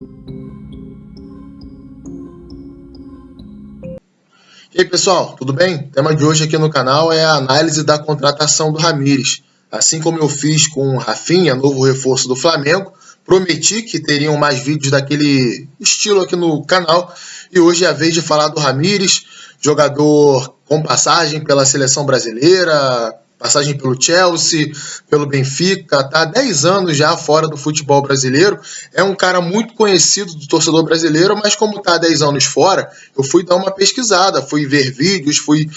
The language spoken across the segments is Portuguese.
E aí, pessoal, tudo bem? O tema de hoje aqui no canal é a análise da contratação do Ramires. Assim como eu fiz com o Rafinha, novo reforço do Flamengo, prometi que teriam mais vídeos daquele estilo aqui no canal. E hoje é a vez de falar do Ramires, jogador com passagem pela seleção brasileira, passagem pelo Chelsea, pelo Benfica, tá há 10 anos já fora do futebol brasileiro. É um cara muito conhecido do torcedor brasileiro, mas como tá há 10 anos fora, eu fui dar uma pesquisada, fui ver vídeos, fui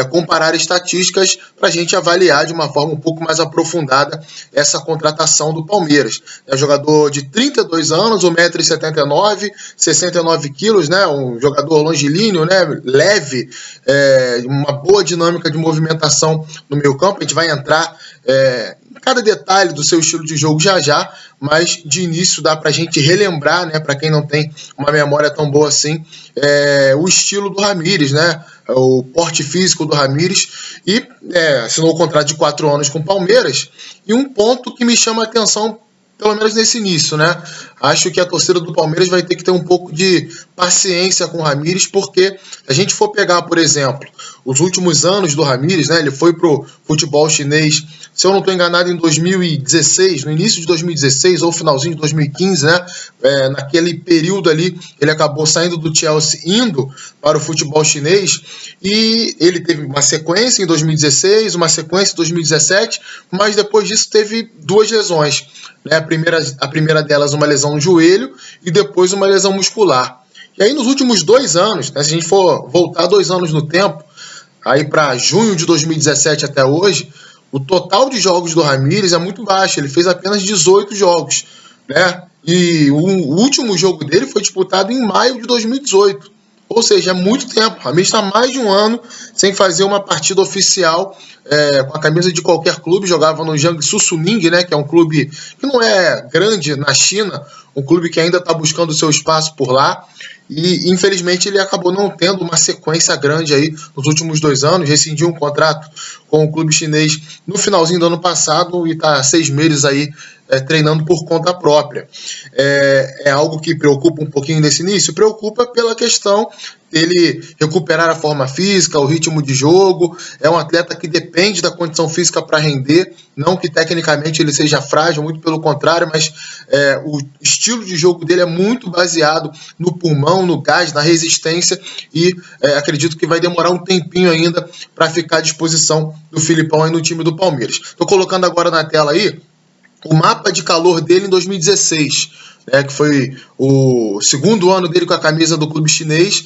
comparar estatísticas para a gente avaliar de uma forma um pouco mais aprofundada essa contratação do Palmeiras. É um jogador de 32 anos, 1,79 m, 69 quilos, né? Um jogador longilíneo, né? Leve, uma boa dinâmica de movimentação no meio campo. A gente vai entrar em cada detalhe do seu estilo de jogo já, mas de início dá para a gente relembrar, né, para quem não tem uma memória tão boa assim, o estilo do Ramires, né, o porte físico do Ramires, e assinou o contrato de 4 anos com o Palmeiras. E um ponto que me chama a atenção, pelo menos nesse início, né? Acho que a torcida do Palmeiras vai ter que ter um pouco de paciência com o Ramires, porque se a gente for pegar, por exemplo, os últimos anos do Ramires, né? Ele foi pro futebol chinês, se eu não estou enganado, em 2016, no início de 2016 ou finalzinho de 2015, né? Naquele período ali, ele acabou saindo do Chelsea, indo para o futebol chinês, e ele teve uma sequência em 2016, uma sequência em 2017, mas depois disso teve 2 lesões. A primeira delas uma lesão no joelho e depois uma lesão muscular. E aí nos últimos 2 anos, né, se a gente for voltar 2 anos no tempo, aí para junho de 2017 até hoje, o total de jogos do Ramires é muito baixo, ele fez apenas 18 jogos, né? E o último jogo dele foi disputado em maio de 2018. Ou seja, é muito tempo. O Ramires está mais de um ano sem fazer uma partida oficial com a camisa de qualquer clube. Jogava no Jiangsu Suning, né, que é um clube que não é grande na China, um clube que ainda está buscando o seu espaço por lá. E infelizmente ele acabou não tendo uma sequência grande aí nos últimos 2 anos. Rescindiu um contrato com o clube chinês no finalzinho do ano passado e está 6 meses aí treinando por conta própria. É algo que preocupa um pouquinho nesse início? Preocupa pela questão dele recuperar a forma física, o ritmo de jogo. É um atleta que depende da condição física para render, não que tecnicamente ele seja frágil, muito pelo contrário, mas o estilo de jogo dele é muito baseado no pulmão, no gás, na resistência, e acredito que vai demorar um tempinho ainda para ficar à disposição do Filipão aí no time do Palmeiras. Estou colocando agora na tela aí o mapa de calor dele em 2016, que foi o segundo ano dele com a camisa do clube chinês.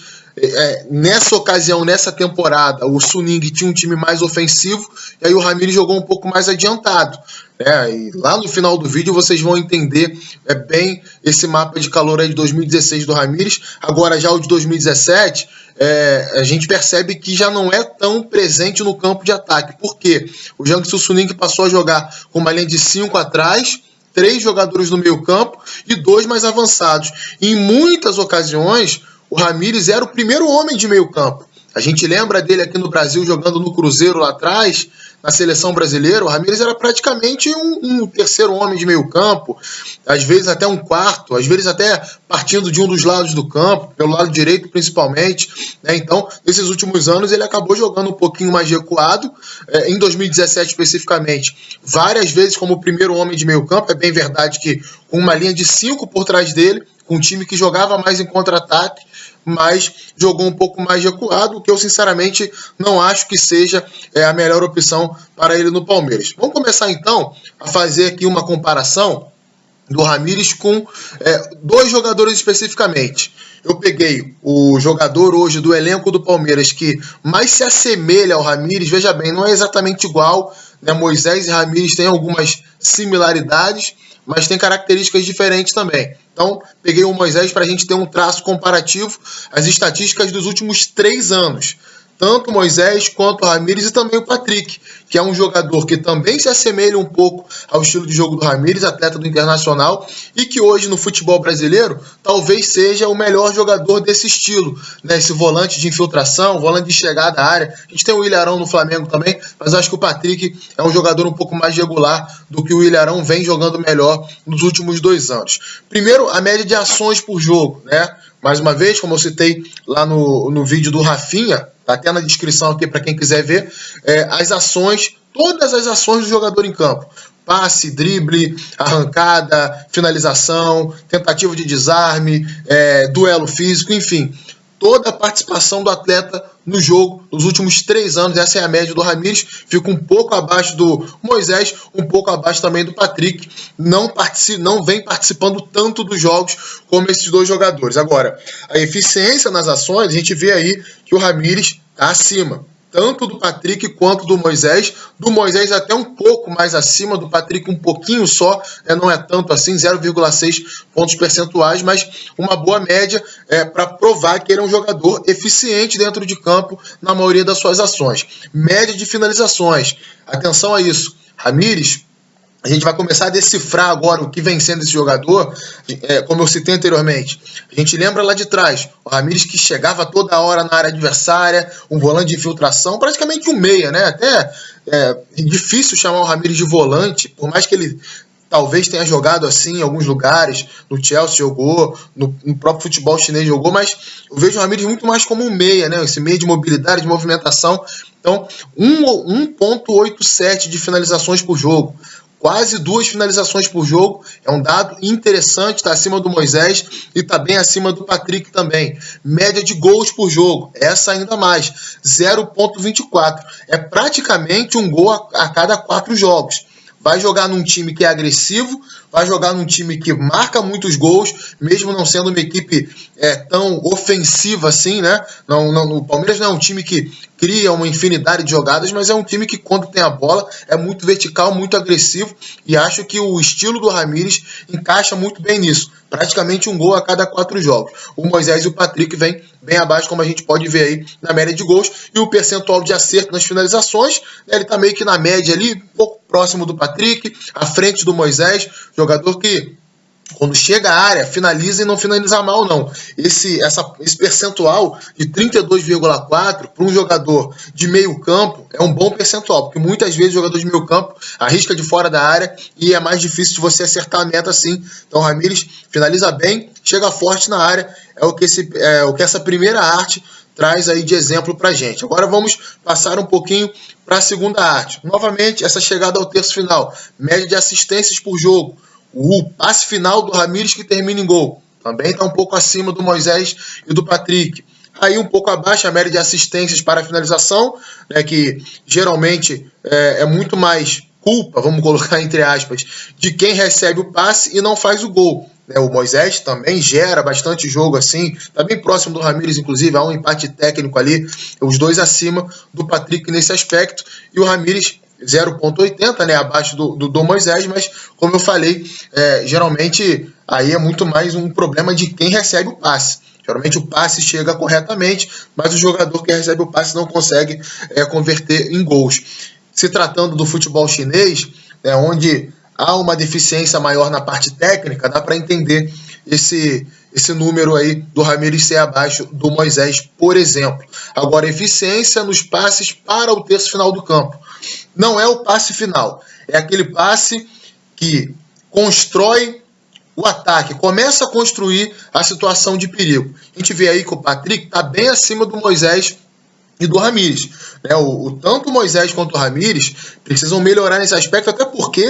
Nessa ocasião, nessa temporada, o Suning tinha um time mais ofensivo, e aí o Ramires jogou um pouco mais adiantado. E lá no final do vídeo vocês vão entender bem esse mapa de calor aí de 2016 do Ramires. Agora já o de 2017, a gente percebe que já não é tão presente no campo de ataque. Por quê? O Jiangsu Suning passou a jogar com uma linha de 5 atrás, 3 jogadores no meio campo e 2 mais avançados. E em muitas ocasiões, o Ramires era o primeiro homem de meio campo. A gente lembra dele aqui no Brasil jogando no Cruzeiro lá atrás, na seleção brasileira. O Ramires era praticamente um terceiro homem de meio campo, às vezes até um quarto, às vezes até partindo de um dos lados do campo, pelo lado direito principalmente. Então, nesses últimos anos, ele acabou jogando um pouquinho mais recuado. Em 2017 especificamente, várias vezes como primeiro homem de meio campo. É bem verdade que com uma linha de 5 por trás dele, com um time que jogava mais em contra-ataque, mas jogou um pouco mais recuado, o que eu sinceramente não acho que seja a melhor opção para ele no Palmeiras. Vamos começar então a fazer aqui uma comparação do Ramires com 2 jogadores especificamente. Eu peguei o jogador hoje do elenco do Palmeiras que mais se assemelha ao Ramires. Veja bem, não é exatamente igual, né? Moisés e Ramires têm algumas similaridades, mas tem características diferentes também. Então, peguei o Moisés para a gente ter um traço comparativo, as estatísticas dos últimos 3 anos. tanto o Moisés quanto o Ramires e também o Patrick, que é um jogador que também se assemelha um pouco ao estilo de jogo do Ramires, atleta do Internacional, e que hoje no futebol brasileiro talvez seja o melhor jogador desse estilo, né? Esse volante de infiltração, volante de chegada à área. A gente tem o Ilharão no Flamengo também, mas acho que o Patrick é um jogador um pouco mais regular do que o Ilharão vem jogando melhor nos últimos 2 anos. Primeiro, a média de ações por jogo, né? Mais uma vez, como eu citei lá no vídeo do Rafinha, tá até na descrição aqui para quem quiser ver, as ações, todas as ações do jogador em campo. Passe, drible, arrancada, finalização, tentativa de desarme, duelo físico, enfim. Toda a participação do atleta no jogo nos últimos 3 anos, essa é a média do Ramires, fica um pouco abaixo do Moisés, um pouco abaixo também do Patrick, não vem participando tanto dos jogos como esses 2 jogadores. Agora, a eficiência nas ações, a gente vê aí que o Ramires está acima, tanto do Patrick quanto do Moisés até um pouco mais acima, do Patrick um pouquinho só, não é tanto assim, 0,6 pontos percentuais, mas uma boa média para provar que ele é um jogador eficiente dentro de campo na maioria das suas ações. Média de finalizações, atenção a isso, Ramires, a gente vai começar a decifrar agora o que vem sendo esse jogador, como eu citei anteriormente. A gente lembra lá de trás, o Ramires que chegava toda hora na área adversária, um volante de infiltração, praticamente um meia, né? Até é difícil chamar o Ramires de volante, por mais que ele talvez tenha jogado assim em alguns lugares, no Chelsea jogou, no próprio futebol chinês jogou, mas eu vejo o Ramires muito mais como um meia, né? Esse meia de mobilidade, de movimentação. Então, 1,87 de finalizações por jogo. Quase 2 finalizações por jogo, é um dado interessante, está acima do Moisés e está bem acima do Patrick também. Média de gols por jogo, essa ainda mais, 0,24. É praticamente um gol a cada 4 jogos. Vai jogar num time que é agressivo, vai jogar num time que marca muitos gols, mesmo não sendo uma equipe tão ofensiva assim, né? O Palmeiras não é um time que cria uma infinidade de jogadas, mas é um time que, quando tem a bola, é muito vertical, muito agressivo, e acho que o estilo do Ramires encaixa muito bem nisso. Praticamente um gol a cada 4 jogos. O Moisés e o Patrick vêm bem abaixo, como a gente pode ver aí na média de gols, e o percentual de acerto nas finalizações, ele está meio que na média ali, um pouco próximo do Patrick, à frente do Moisés, jogador que, quando chega à área, finaliza e não finaliza mal, não. Esse percentual de 32,4 para um jogador de meio campo é um bom percentual, porque muitas vezes o jogador de meio campo arrisca de fora da área e é mais difícil de você acertar a meta assim. Então o Ramires finaliza bem, chega forte na área, é o que essa primeira arte traz aí de exemplo para a gente. Agora vamos passar um pouquinho para a segunda arte. Novamente, essa chegada ao terço final, média de assistências por jogo. O passe final do Ramires que termina em gol também está um pouco acima do Moisés e do Patrick. Aí um pouco abaixo a média de assistências para a finalização, né, que geralmente é muito mais culpa, vamos colocar entre aspas, de quem recebe o passe e não faz o gol. O Moisés também gera bastante jogo assim, está bem próximo do Ramires, inclusive, há um empate técnico ali, os dois acima do Patrick nesse aspecto, e o Ramires 0,80, né, abaixo do Moisés, mas como eu falei, geralmente aí é muito mais um problema de quem recebe o passe. Geralmente o passe chega corretamente, mas o jogador que recebe o passe não consegue converter em gols. Se tratando do futebol chinês, onde há uma deficiência maior na parte técnica, dá para entender esse número aí do Ramires ser abaixo do Moisés, por exemplo. Agora, eficiência nos passes para o terço final do campo. Não é o passe final, é aquele passe que constrói o ataque, começa a construir a situação de perigo. A gente vê aí que o Patrick está bem acima do Moisés e do Ramires. Tanto o Moisés quanto o Ramires precisam melhorar nesse aspecto, até porque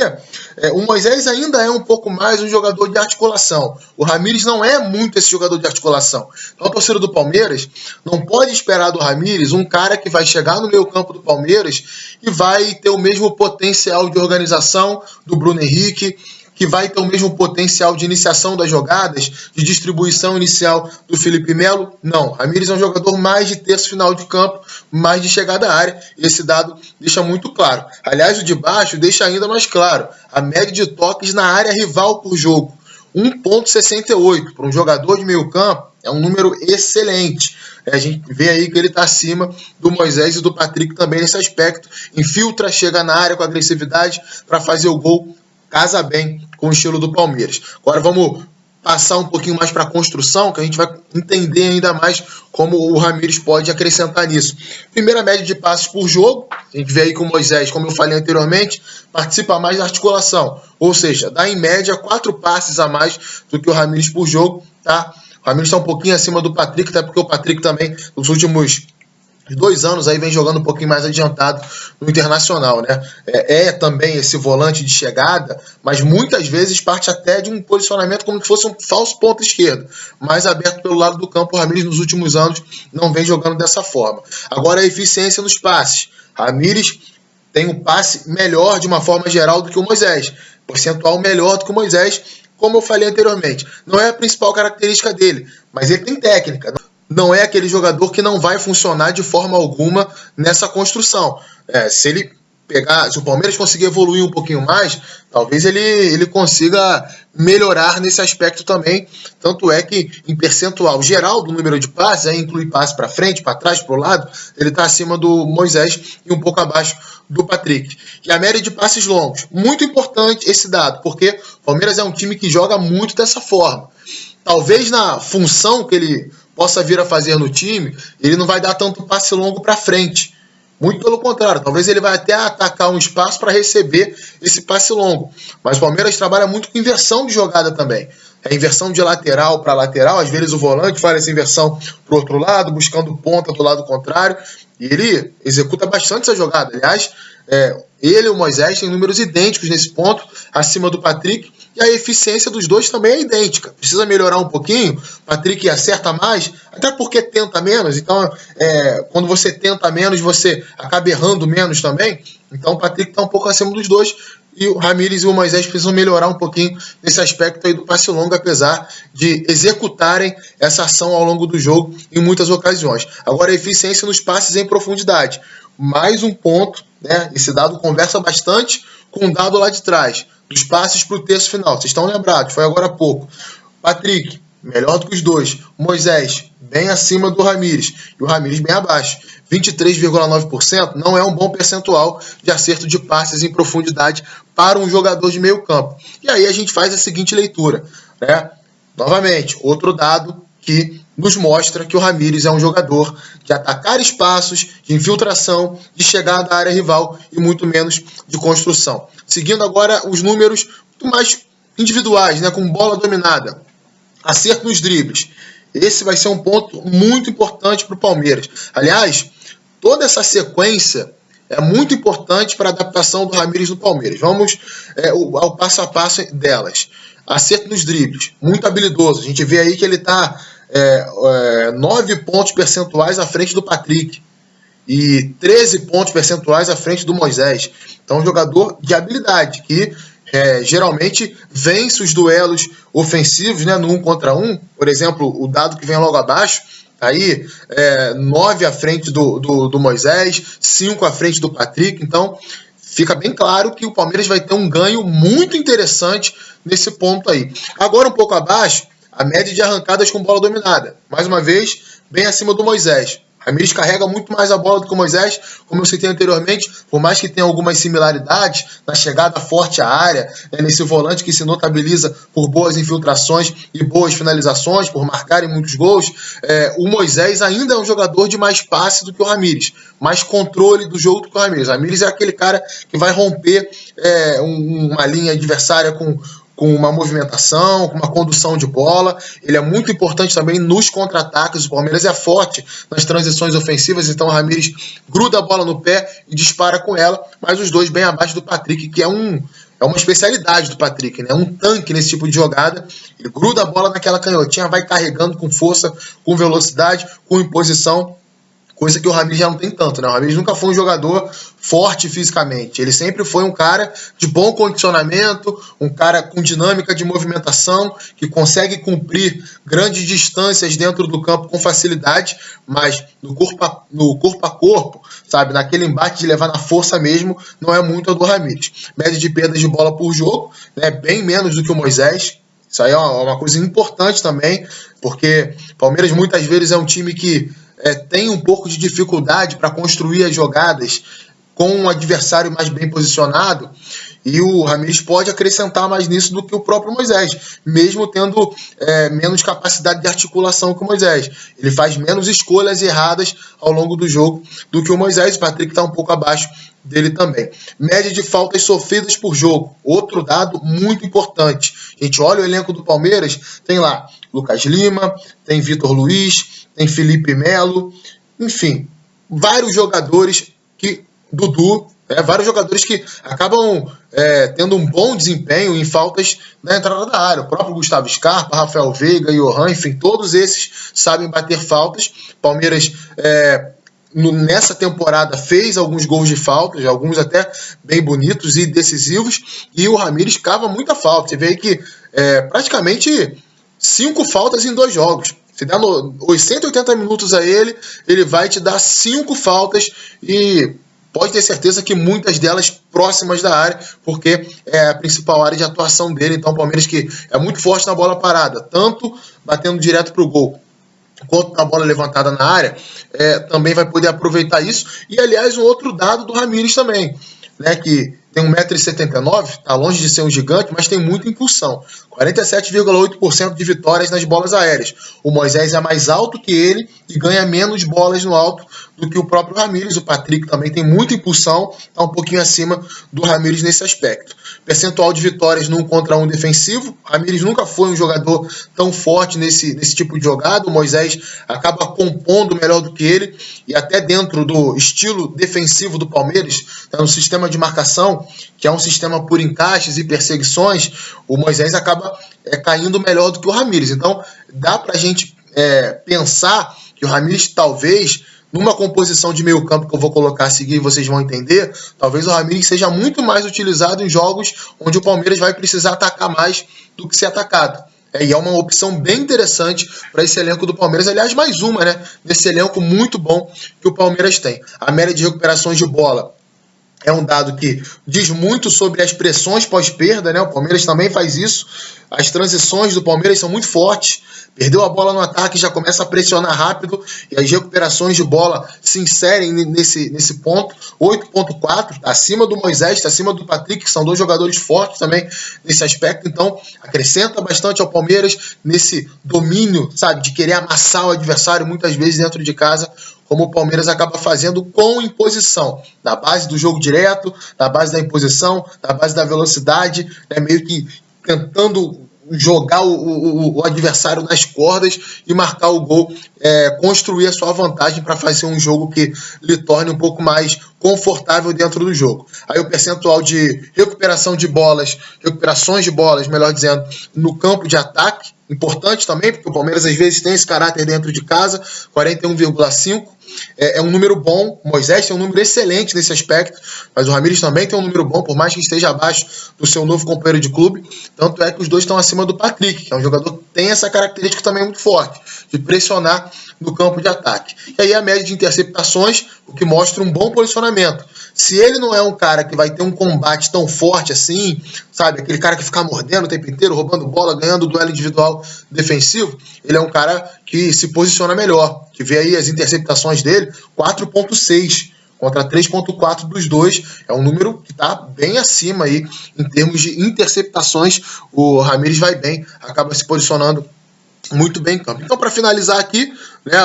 o Moisés ainda é um pouco mais um jogador de articulação. O Ramires não é muito esse jogador de articulação. Então a torcida do Palmeiras não pode esperar do Ramires um cara que vai chegar no meio campo do Palmeiras e vai ter o mesmo potencial de organização do Bruno Henrique, que vai ter o mesmo potencial de iniciação das jogadas, de distribuição inicial do Felipe Melo. Não, Ramires é um jogador mais de terço final de campo, mais de chegada à área. Esse dado deixa muito claro. Aliás, o de baixo deixa ainda mais claro. A média de toques na área rival por jogo, 1,68. Para um jogador de meio campo, É um número excelente. A gente vê aí que ele está acima do Moisés e do Patrick também nesse aspecto. Infiltra, chega na área com agressividade para fazer o gol, casa bem com o estilo do Palmeiras. Agora vamos passar um pouquinho mais para a construção, que a gente vai entender ainda mais como o Ramires pode acrescentar nisso. Primeira média de passes por jogo, a gente vê aí que o Moisés, como eu falei anteriormente, participa mais da articulação, ou seja, dá em média 4 passes a mais do que o Ramires por jogo, tá? O Ramires está um pouquinho acima do Patrick, até porque o Patrick também, nos últimos 2 anos aí vem jogando um pouquinho mais adiantado no Internacional, né? Também esse volante de chegada, mas muitas vezes parte até de um posicionamento como se fosse um falso ponta esquerdo, mais aberto pelo lado do campo. O Ramires nos últimos anos não vem jogando dessa forma. Agora a eficiência nos passes. Ramires tem um passe melhor de uma forma geral do que o Moisés, percentual melhor do que o Moisés, como eu falei anteriormente. Não é a principal característica dele, mas ele tem técnica. Não é aquele jogador que não vai funcionar de forma alguma nessa construção. Se o Palmeiras conseguir evoluir um pouquinho mais, talvez ele consiga melhorar nesse aspecto também. Tanto é que, em percentual geral do número de passes, aí inclui passe para frente, para trás, para o lado, ele está acima do Moisés e um pouco abaixo do Patrick. E a média de passes longos. Muito importante esse dado, porque o Palmeiras é um time que joga muito dessa forma. Talvez na função que ele possa vir a fazer no time, ele não vai dar tanto passe longo para frente. Muito pelo contrário, talvez ele vai até atacar um espaço para receber esse passe longo. Mas o Palmeiras trabalha muito com inversão de jogada também. É inversão de lateral para lateral, às vezes o volante faz essa inversão para o outro lado, buscando ponta do lado contrário, e ele executa bastante essa jogada. Aliás, ele e o Moisés têm números idênticos nesse ponto, acima do Patrick, e a eficiência dos dois também é idêntica. Precisa melhorar um pouquinho, o Patrick acerta mais, até porque tenta menos, então quando você tenta menos, você acaba errando menos também, então o Patrick está um pouco acima dos dois, e o Ramires e o Moisés precisam melhorar um pouquinho nesse aspecto aí do passe longo, apesar de executarem essa ação ao longo do jogo em muitas ocasiões. Agora, a eficiência nos passes em profundidade. Mais um ponto, né? Esse dado conversa bastante com o dado lá de trás, dos passes para o terço final. Vocês estão lembrados, foi agora há pouco. Patrick, melhor do que os dois. Moisés, bem acima do Ramires. E o Ramires bem abaixo. 23,9% não é um bom percentual de acerto de passes em profundidade para um jogador de meio campo. E aí a gente faz a seguinte leitura, né? Novamente, outro dado que nos mostra que o Ramires é um jogador de atacar espaços, de infiltração, de chegar à área rival e muito menos de construção. Seguindo agora os números mais individuais, né, com bola dominada. Acerto nos dribles. Esse vai ser um ponto muito importante para o Palmeiras. Aliás, toda essa sequência é muito importante para a adaptação do Ramires no Palmeiras. Vamos ao passo a passo delas. Acerto nos dribles, muito habilidoso. A gente vê aí que ele está 9 pontos percentuais à frente do Patrick e 13 pontos percentuais à frente do Moisés. Então, um jogador de habilidade que geralmente vence os duelos ofensivos, né, no 1 contra 1. Por exemplo, o dado que vem logo abaixo, aí 9 à frente do Moisés, 5 à frente do Patrick. Então, fica bem claro que o Palmeiras vai ter um ganho muito interessante nesse ponto aí. Agora, um pouco abaixo, a média de arrancadas com bola dominada. Mais uma vez, bem acima do Moisés. Ramires carrega muito mais a bola do que o Moisés, como eu citei anteriormente, por mais que tenha algumas similaridades na chegada forte à área, nesse volante que se notabiliza por boas infiltrações e boas finalizações, por marcarem muitos gols. O Moisés ainda é um jogador de mais passe do que o Ramires, mais controle do jogo do que o Ramires. O Ramires é aquele cara que vai romper uma linha adversária com uma movimentação, com uma condução de bola. Ele é muito importante também nos contra-ataques. O Palmeiras é forte nas transições ofensivas, então o Ramires gruda a bola no pé e dispara com ela, mas os dois bem abaixo do Patrick, que é uma especialidade do Patrick, né? Um tanque nesse tipo de jogada. Ele gruda a bola naquela canhotinha, vai carregando com força, com velocidade, com imposição, coisa que o Ramires já não tem tanto, né? O Ramires nunca foi um jogador forte fisicamente. Ele sempre foi um cara de bom condicionamento, um cara com dinâmica de movimentação, que consegue cumprir grandes distâncias dentro do campo com facilidade, mas no corpo a corpo, sabe? Naquele embate de levar na força mesmo, não é muito a do Ramires. Média de perdas de bola por jogo, né? Bem menos do que o Moisés. Isso aí é uma coisa importante também, porque o Palmeiras muitas vezes é um time que tem um pouco de dificuldade para construir as jogadas com um adversário mais bem posicionado, e o Ramires pode acrescentar mais nisso do que o próprio Moisés, mesmo tendo menos capacidade de articulação que o Moisés. Ele faz menos escolhas erradas ao longo do jogo do que o Moisés. O Patrick está um pouco abaixo dele também. Média de faltas sofridas por jogo, outro dado muito importante. A gente olha o elenco do Palmeiras, tem lá Lucas Lima, tem Vitor Luiz, tem Felipe Melo, enfim, vários jogadores que... Dudu, vários jogadores que acabam tendo um bom desempenho em faltas na entrada da área. O próprio Gustavo Scarpa, Rafael Veiga, Johan, enfim, todos esses sabem bater faltas. Palmeiras, nessa temporada, fez alguns gols de faltas, alguns até bem bonitos e decisivos, e o Ramires cava muita falta. Você vê aí que praticamente 5 faltas em 2 jogos. Se der 180 minutos a ele, ele vai te dar 5 faltas e... pode ter certeza que muitas delas próximas da área, porque é a principal área de atuação dele. Então o Palmeiras, que é muito forte na bola parada, tanto batendo direto para o gol, quanto na bola levantada na área, também vai poder aproveitar isso. E aliás, um outro dado do Ramires também, né, que tem 1,79 m, está longe de ser um gigante, mas tem muita impulsão. 47,8% de vitórias nas bolas aéreas. O Moisés é mais alto que ele e ganha menos bolas no alto do que o próprio Ramires. O Patrick também tem muita impulsão, está um pouquinho acima do Ramires nesse aspecto. Percentual de vitórias no 1 contra 1 defensivo. O Ramires nunca foi um jogador tão forte nesse tipo de jogada. O Moisés acaba compondo melhor do que ele, e até dentro do estilo defensivo do Palmeiras, no sistema de marcação, que é um sistema por encaixes e perseguições, o Moisés acaba caindo melhor do que o Ramires. Então dá para a gente pensar que o Ramires, talvez, numa composição de meio campo que eu vou colocar a seguir e vocês vão entender, talvez o Ramires seja muito mais utilizado em jogos onde o Palmeiras vai precisar atacar mais do que ser atacado. E é uma opção bem interessante para esse elenco do Palmeiras. Aliás, mais uma, né, desse elenco muito bom que o Palmeiras tem. A média de recuperações de bola é um dado que diz muito sobre as pressões pós-perda, né? O Palmeiras também faz isso. As transições do Palmeiras são muito fortes. Perdeu a bola no ataque, já começa a pressionar rápido, e as recuperações de bola se inserem nesse ponto. 8,4, acima do Moisés, está acima do Patrick, que são 2 jogadores fortes também nesse aspecto. Então, acrescenta bastante ao Palmeiras nesse domínio, sabe, de querer amassar o adversário muitas vezes dentro de casa, como o Palmeiras acaba fazendo com imposição, na base do jogo direto, na base da imposição, na base da velocidade, meio que tentando jogar o adversário nas cordas e marcar o gol, construir a sua vantagem para fazer um jogo que lhe torne um pouco mais confortável dentro do jogo. Aí o percentual de recuperação de bolas, recuperações de bolas, melhor dizendo, no campo de ataque, importante também, porque o Palmeiras às vezes tem esse caráter dentro de casa, 41,5. É um número bom. O Moisés tem um número excelente nesse aspecto, mas o Ramires também tem um número bom, por mais que esteja abaixo do seu novo companheiro de clube. Tanto é que os dois estão acima do Patrick, que é um jogador que tem essa característica também muito forte, de pressionar no campo de ataque. E aí a média de interceptações, o que mostra um bom posicionamento. Se ele não é um cara que vai ter um combate tão forte assim, sabe, aquele cara que fica mordendo o tempo inteiro, roubando bola, ganhando duelo individual defensivo, ele é um cara que se posiciona melhor, que vê aí as interceptações dele, 4,6 contra 3,4 dos dois, é um número que está bem acima aí em termos de interceptações. O Ramires vai bem, acaba se posicionando muito bem em campo. Então, para finalizar aqui, né,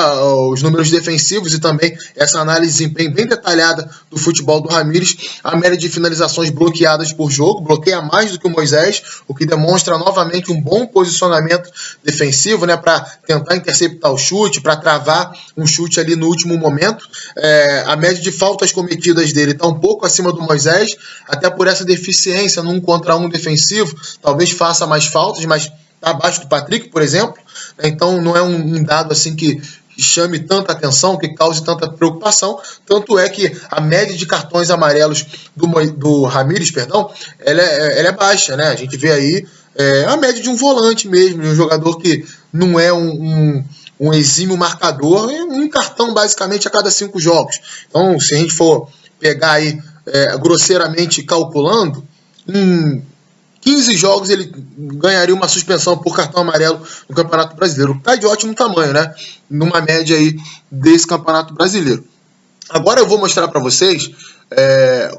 os números defensivos e também essa análise de desempenho bem detalhada do futebol do Ramires, a média de finalizações bloqueadas por jogo, bloqueia mais do que o Moisés, o que demonstra novamente um bom posicionamento defensivo, né, para tentar interceptar o chute, para travar um chute ali no último momento. A média de faltas cometidas dele está um pouco acima do Moisés, até por essa deficiência no 1 contra 1 defensivo, talvez faça mais faltas, mas está abaixo do Patrick, por exemplo. Então não é um dado assim que chame tanta atenção, que cause tanta preocupação. Tanto é que a média de cartões amarelos do Ramires, ela é baixa, né? A gente vê aí a média de um volante mesmo, de um jogador que não é um exímio marcador, um cartão basicamente a cada 5 jogos. Então, se a gente for pegar aí grosseiramente calculando, em 15 jogos ele ganharia uma suspensão por cartão amarelo no Campeonato Brasileiro. Tá de ótimo tamanho, né? Numa média aí desse Campeonato Brasileiro. Agora eu vou mostrar para vocês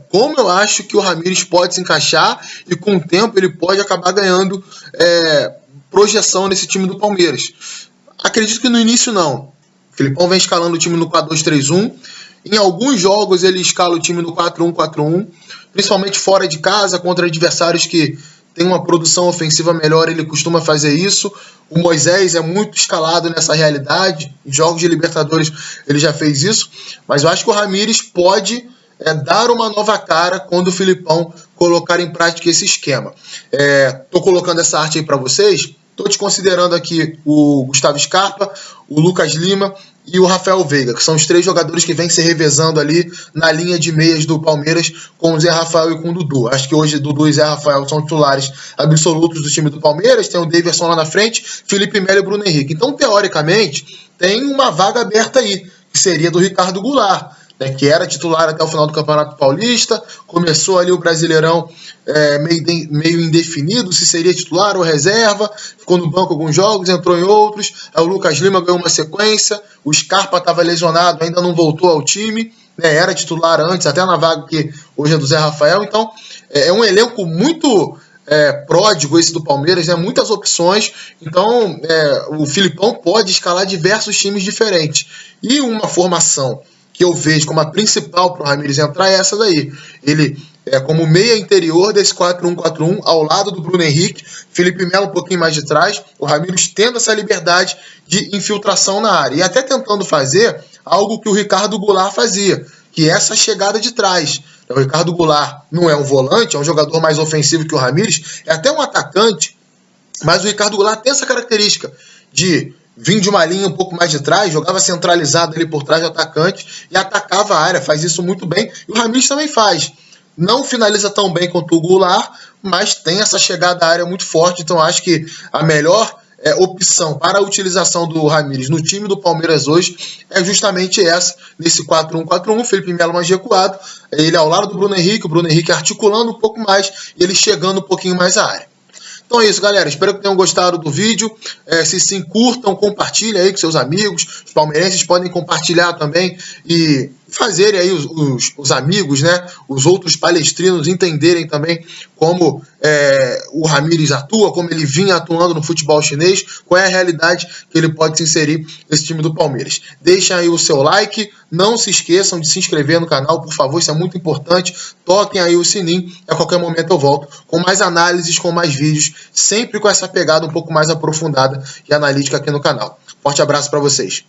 como eu acho que o Ramires pode se encaixar e com o tempo ele pode acabar ganhando projeção nesse time do Palmeiras. Acredito que no início não. O Filipão vem escalando o time no 4-2-3-1. Em alguns jogos ele escala o time no 4-1-4-1, principalmente fora de casa, contra adversários que têm uma produção ofensiva melhor, ele costuma fazer isso. O Moisés é muito escalado nessa realidade. Em jogos de Libertadores ele já fez isso. Mas eu acho que o Ramires pode dar uma nova cara quando o Filipão colocar em prática esse esquema. Estou colocando essa arte aí para vocês. Estou desconsiderando aqui o Gustavo Scarpa, o Lucas Lima e o Rafael Veiga, que são os 3 jogadores que vêm se revezando ali na linha de meias do Palmeiras com o Zé Rafael e com o Dudu. Acho que hoje Dudu e Zé Rafael são titulares absolutos do time do Palmeiras, tem o Daverson lá na frente, Felipe Melo e Bruno Henrique. Então, teoricamente, tem uma vaga aberta aí, que seria do Ricardo Goulart, que era titular até o final do Campeonato Paulista, começou ali o Brasileirão meio indefinido, se seria titular ou reserva, ficou no banco alguns jogos, entrou em outros, aí o Lucas Lima ganhou uma sequência, o Scarpa estava lesionado, ainda não voltou ao time, era titular antes, até na vaga que hoje é do Zé Rafael, então é um elenco muito pródigo esse do Palmeiras, muitas opções, então o Filipão pode escalar diversos times diferentes, e uma formação que eu vejo como a principal para o Ramires entrar é essa daí. Ele como meia interior desse 4-1-4-1, ao lado do Bruno Henrique, Felipe Melo um pouquinho mais de trás, o Ramires tendo essa liberdade de infiltração na área. E até tentando fazer algo que o Ricardo Goulart fazia, que é essa chegada de trás. O Ricardo Goulart não é um volante, é um jogador mais ofensivo que o Ramires, é até um atacante, mas o Ricardo Goulart tem essa característica de vir de uma linha um pouco mais de trás, jogava centralizado ali por trás do atacante e atacava a área, faz isso muito bem. E o Ramires também faz. Não finaliza tão bem quanto o Goulart, mas tem essa chegada à área muito forte, então acho que a melhor opção para a utilização do Ramires no time do Palmeiras hoje é justamente essa, nesse 4-1-4-1, Felipe Melo mais recuado, ele ao lado do Bruno Henrique, o Bruno Henrique articulando um pouco mais e ele chegando um pouquinho mais à área. Então é isso, galera. Espero que tenham gostado do vídeo. Se sim, curtam, compartilhem aí com seus amigos. Os palmeirenses podem compartilhar também e fazerem aí os amigos, os outros palestrinos entenderem também como o Ramires atua, como ele vinha atuando no futebol chinês, qual é a realidade que ele pode se inserir nesse time do Palmeiras. Deixem aí o seu like, não se esqueçam de se inscrever no canal, por favor, isso é muito importante. Toquem aí o sininho, a qualquer momento eu volto com mais análises, com mais vídeos, sempre com essa pegada um pouco mais aprofundada e analítica aqui no canal. Forte abraço para vocês.